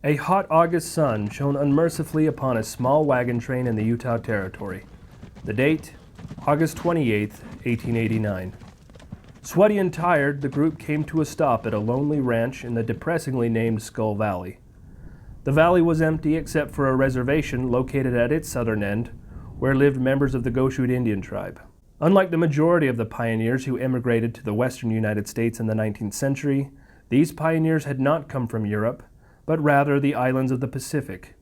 A hot August sun shone unmercifully upon a small wagon train in the Utah Territory. The date, August 28, 1889. Sweaty and tired, the group came to a stop at a lonely ranch in the depressingly named Skull Valley. The valley was empty except for a reservation located at its southern end, where lived members of the Goshute Indian tribe. Unlike the majority of the pioneers who immigrated to the western United States in the 19th century, these pioneers had not come from Europe, but rather the islands of the Pacific.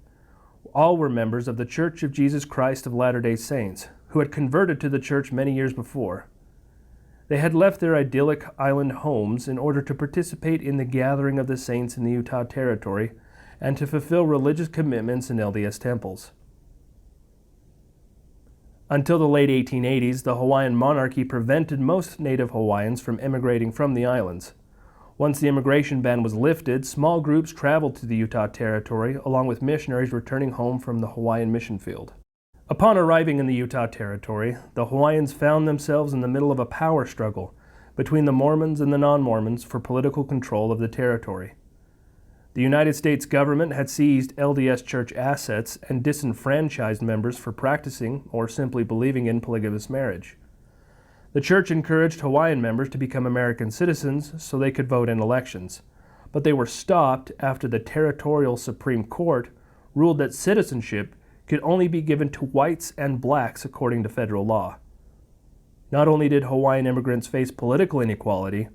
All were members of the Church of Jesus Christ of Latter-day Saints, who had converted to the church many years before. They had left their idyllic island homes in order to participate in the gathering of the saints in the Utah Territory and to fulfill religious commitments in LDS temples. Until the late 1880s, the Hawaiian monarchy prevented most native Hawaiians from immigrating from the islands. Once the immigration ban was lifted, small groups traveled to the Utah Territory, along with missionaries returning home from the Hawaiian mission field. Upon arriving in the Utah Territory, the Hawaiians found themselves in the middle of a power struggle between the Mormons and the non-Mormons for political control of the territory. The United States government had seized LDS church assets and disenfranchised members for practicing or simply believing in polygamous marriage. The church encouraged Hawaiian members to become American citizens so they could vote in elections, but they were stopped after the Territorial Supreme Court ruled that citizenship could only be given to whites and blacks according to federal law. Not only did Hawaiian immigrants face political inequality,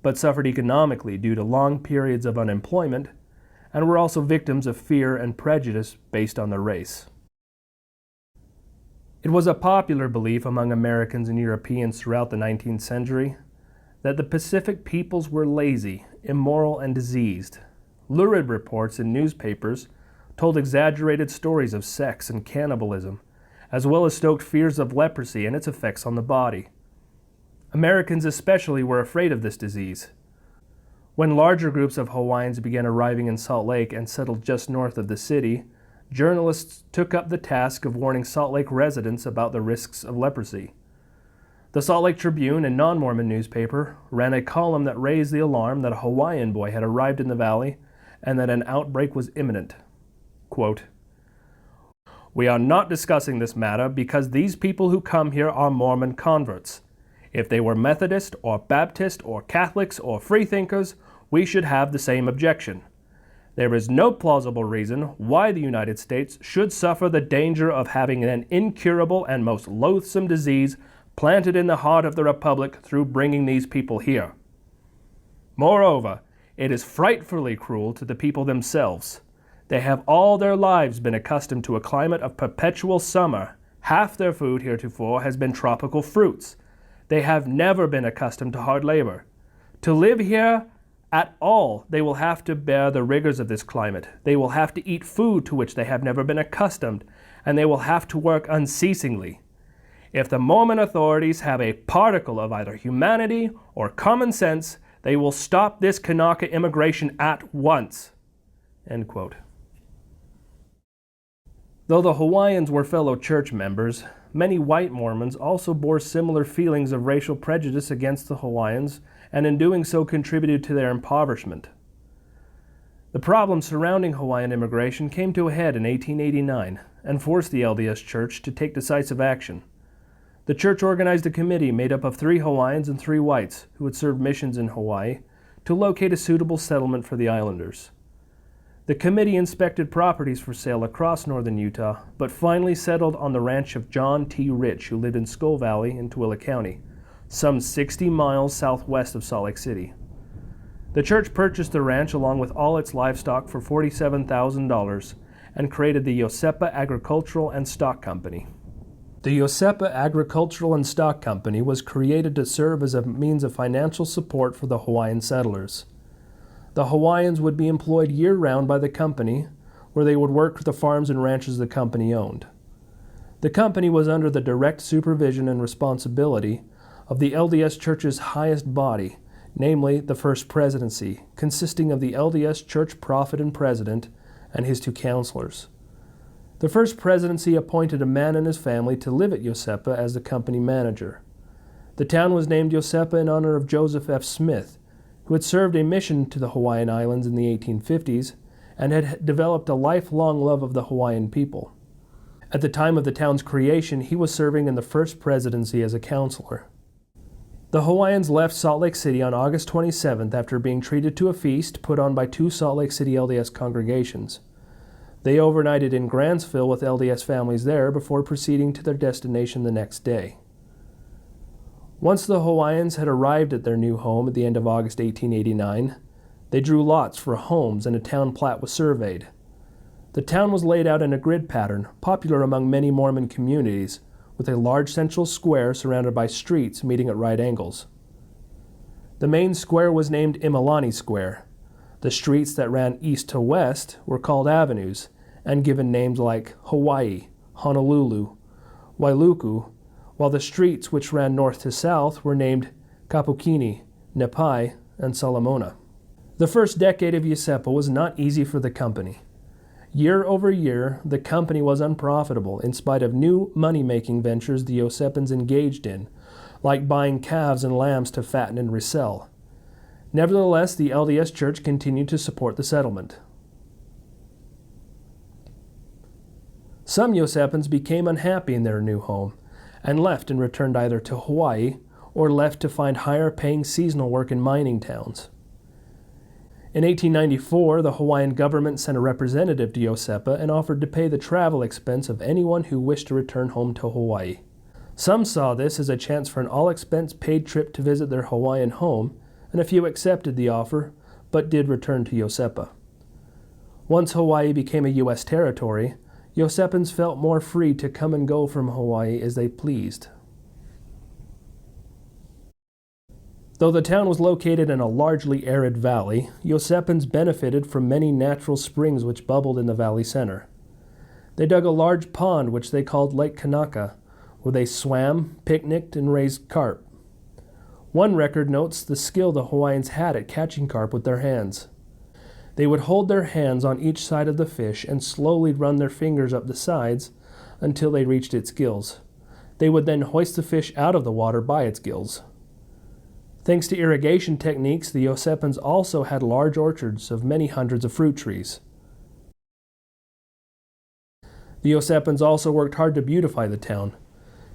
but suffered economically due to long periods of unemployment, and were also victims of fear and prejudice based on their race. It was a popular belief among Americans and Europeans throughout the 19th century that the Pacific peoples were lazy, immoral, and diseased. Lurid reports in newspapers told exaggerated stories of sex and cannibalism, as well as stoked fears of leprosy and its effects on the body. Americans especially were afraid of this disease. When larger groups of Hawaiians began arriving in Salt Lake and settled just north of the city, journalists took up the task of warning Salt Lake residents about the risks of leprosy. The Salt Lake Tribune, a non-Mormon newspaper, ran a column that raised the alarm that a Hawaiian boy had arrived in the valley and that an outbreak was imminent. Quote, "We are not discussing this matter because these people who come here are Mormon converts. If they were Methodist or Baptist or Catholics or freethinkers, we should have the same objection. There is no plausible reason why the United States should suffer the danger of having an incurable and most loathsome disease planted in the heart of the Republic through bringing these people here. Moreover, it is frightfully cruel to the people themselves. They have all their lives been accustomed to a climate of perpetual summer. Half their food heretofore has been tropical fruits. They have never been accustomed to hard labor. To live here at all, they will have to bear the rigors of this climate. They will have to eat food to which they have never been accustomed, and they will have to work unceasingly. If the Mormon authorities have a particle of either humanity or common sense, they will stop this Kanaka immigration at once." End quote. Though the Hawaiians were fellow church members, many white Mormons also bore similar feelings of racial prejudice against the Hawaiians, and in doing so contributed to their impoverishment. The problem surrounding Hawaiian immigration came to a head in 1889 and forced the LDS Church to take decisive action. The church organized a committee made up of 3 Hawaiians and 3 whites who would serve missions in Hawaii to locate a suitable settlement for the islanders. The committee inspected properties for sale across northern Utah, but finally settled on the ranch of John T. Rich, who lived in Skull Valley in Tooele County, some 60 miles southwest of Salt Lake City. The church purchased the ranch along with all its livestock for $47,000 and created the Iosepa Agricultural and Stock Company. The Iosepa Agricultural and Stock Company was created to serve as a means of financial support for the Hawaiian settlers. The Hawaiians would be employed year-round by the company, where they would work the farms and ranches the company owned. The company was under the direct supervision and responsibility of the LDS Church's highest body, namely the First Presidency, consisting of the LDS Church prophet and president and his 2 counselors. The First Presidency appointed a man and his family to live at Iosepa as the company manager. The town was named Iosepa in honor of Joseph F. Smith, who had served a mission to the Hawaiian Islands in the 1850s and had developed a lifelong love of the Hawaiian people. At the time of the town's creation, he was serving in the first presidency as a counselor. The Hawaiians left Salt Lake City on August 27th after being treated to a feast put on by 2 Salt Lake City LDS congregations. They overnighted in Grantsville with LDS families there before proceeding to their destination the next day. Once the Hawaiians had arrived at their new home at the end of August 1889, they drew lots for homes and a town plat was surveyed. The town was laid out in a grid pattern, popular among many Mormon communities, with a large central square surrounded by streets meeting at right angles. The main square was named Imalani Square. The streets that ran east to west were called avenues and given names like Hawaii, Honolulu, Wailuku, while the streets which ran north to south were named Kapukini, Nepai, and Solomona. The first decade of Iosepa was not easy for the company. Year over year, the company was unprofitable in spite of new money-making ventures the Iosepans engaged in, like buying calves and lambs to fatten and resell. Nevertheless, the LDS Church continued to support the settlement. Some Iosepans became unhappy in their new home and left and returned either to Hawaii or left to find higher-paying seasonal work in mining towns. In 1894, the Hawaiian government sent a representative to Iosepa and offered to pay the travel expense of anyone who wished to return home to Hawaii. Some saw this as a chance for an all-expense-paid trip to visit their Hawaiian home, and a few accepted the offer, but did return to Iosepa. Once Hawaii became a U.S. territory, Iosepans felt more free to come and go from Hawaii as they pleased. Though the town was located in a largely arid valley, Iosepans benefited from many natural springs which bubbled in the valley center. They dug a large pond which they called Lake Kanaka, where they swam, picnicked, and raised carp. One record notes the skill the Hawaiians had at catching carp with their hands. They would hold their hands on each side of the fish and slowly run their fingers up the sides until they reached its gills. They would then hoist the fish out of the water by its gills. Thanks to irrigation techniques, the Iosepans also had large orchards of many hundreds of fruit trees. The Iosepans also worked hard to beautify the town.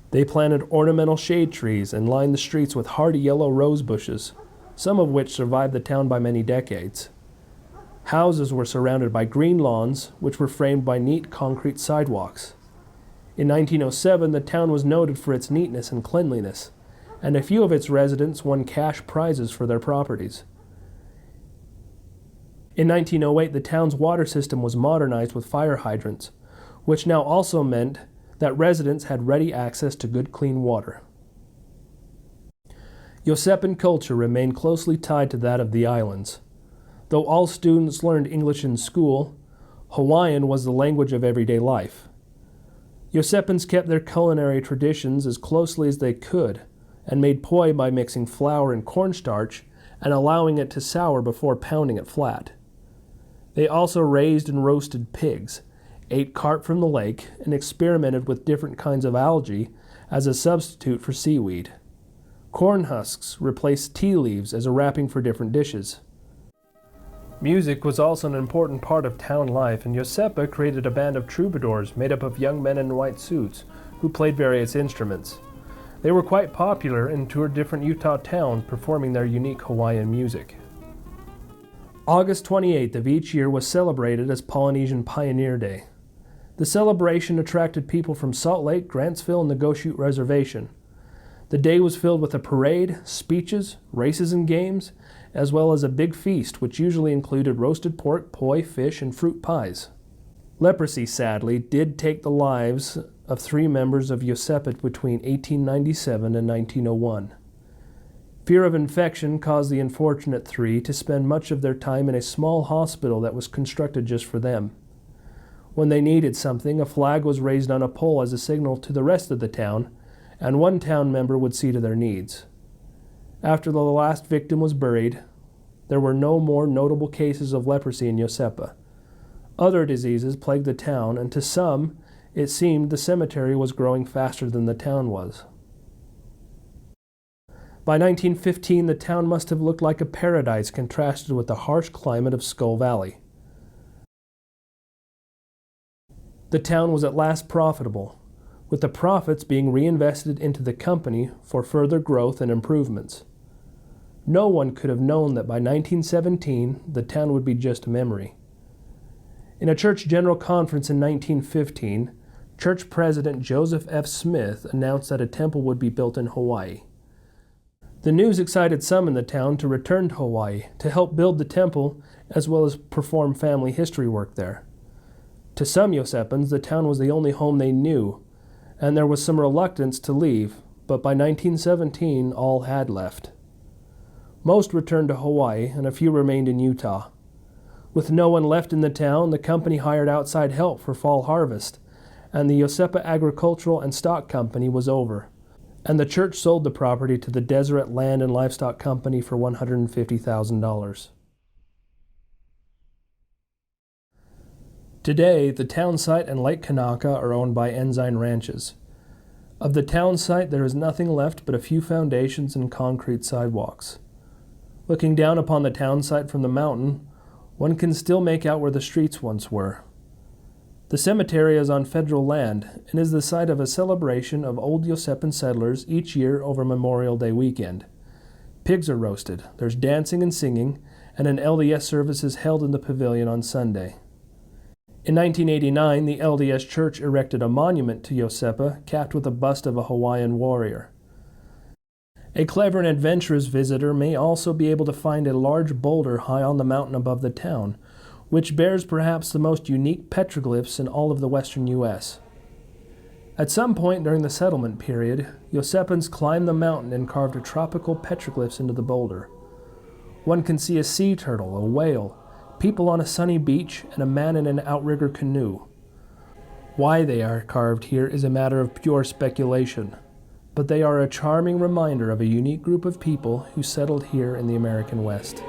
They planted ornamental shade trees and lined the streets with hardy yellow rose bushes, some of which survived the town by many decades. Houses were surrounded by green lawns, which were framed by neat concrete sidewalks. In 1907, the town was noted for its neatness and cleanliness, and a few of its residents won cash prizes for their properties. In 1908, the town's water system was modernized with fire hydrants, which now also meant that residents had ready access to good clean water. Iosepan culture remained closely tied to that of the islands. Though all students learned English in school, Hawaiian was the language of everyday life. Iosepans kept their culinary traditions as closely as they could, and made poi by mixing flour and cornstarch and allowing it to sour before pounding it flat. They also raised and roasted pigs, ate carp from the lake, and experimented with different kinds of algae as a substitute for seaweed. Corn husks replaced tea leaves as a wrapping for different dishes. Music was also an important part of town life, and Iosepa created a band of troubadours made up of young men in white suits who played various instruments. They were quite popular and toured different Utah towns performing their unique Hawaiian music. August 28th of each year was celebrated as Polynesian Pioneer Day. The celebration attracted people from Salt Lake, Grantsville, and the Goshute Reservation. The day was filled with a parade, speeches, races and games, as well as a big feast which usually included roasted pork, poi, fish, and fruit pies. Leprosy, sadly, did take the lives of 3 members of Iosepa between 1897 and 1901. Fear of infection caused the unfortunate 3 to spend much of their time in a small hospital that was constructed just for them. When they needed something, a flag was raised on a pole as a signal to the rest of the town, and one town member would see to their needs. After the last victim was buried, there were no more notable cases of leprosy in Iosepa. Other diseases plagued the town, and to some, it seemed the cemetery was growing faster than the town was. By 1915, the town must have looked like a paradise contrasted with the harsh climate of Skull Valley. The town was at last profitable, with the profits being reinvested into the company for further growth and improvements. No one could have known that by 1917 the town would be just a memory. In a church general conference in 1915, church president Joseph F. Smith announced that a temple would be built in Hawaii. The news excited some in the town to return to Hawaii to help build the temple as well as perform family history work there. To some Yosepans, the town was the only home they knew, and there was some reluctance to leave, but by 1917 all had left. Most returned to Hawaii, and a few remained in Utah. With no one left in the town, the company hired outside help for fall harvest, and the Iosepa Agricultural and Stock Company was over, and the church sold the property to the Deseret Land and Livestock Company for $150,000. Today, the town site and Lake Kanaka are owned by Ensign Ranches. Of the town site, there is nothing left but a few foundations and concrete sidewalks. Looking down upon the town site from the mountain, one can still make out where the streets once were. The cemetery is on federal land and is the site of a celebration of old Yosepan settlers each year over Memorial Day weekend. Pigs are roasted, there's dancing and singing, and an LDS service is held in the pavilion on Sunday. In 1989, the LDS Church erected a monument to Iosepa capped with a bust of a Hawaiian warrior. A clever and adventurous visitor may also be able to find a large boulder high on the mountain above the town, which bears perhaps the most unique petroglyphs in all of the western U.S. At some point during the settlement period, Yosepans climbed the mountain and carved tropical petroglyphs into the boulder. One can see a sea turtle, a whale, people on a sunny beach, and a man in an outrigger canoe. Why they are carved here is a matter of pure speculation, but they are a charming reminder of a unique group of people who settled here in the American West.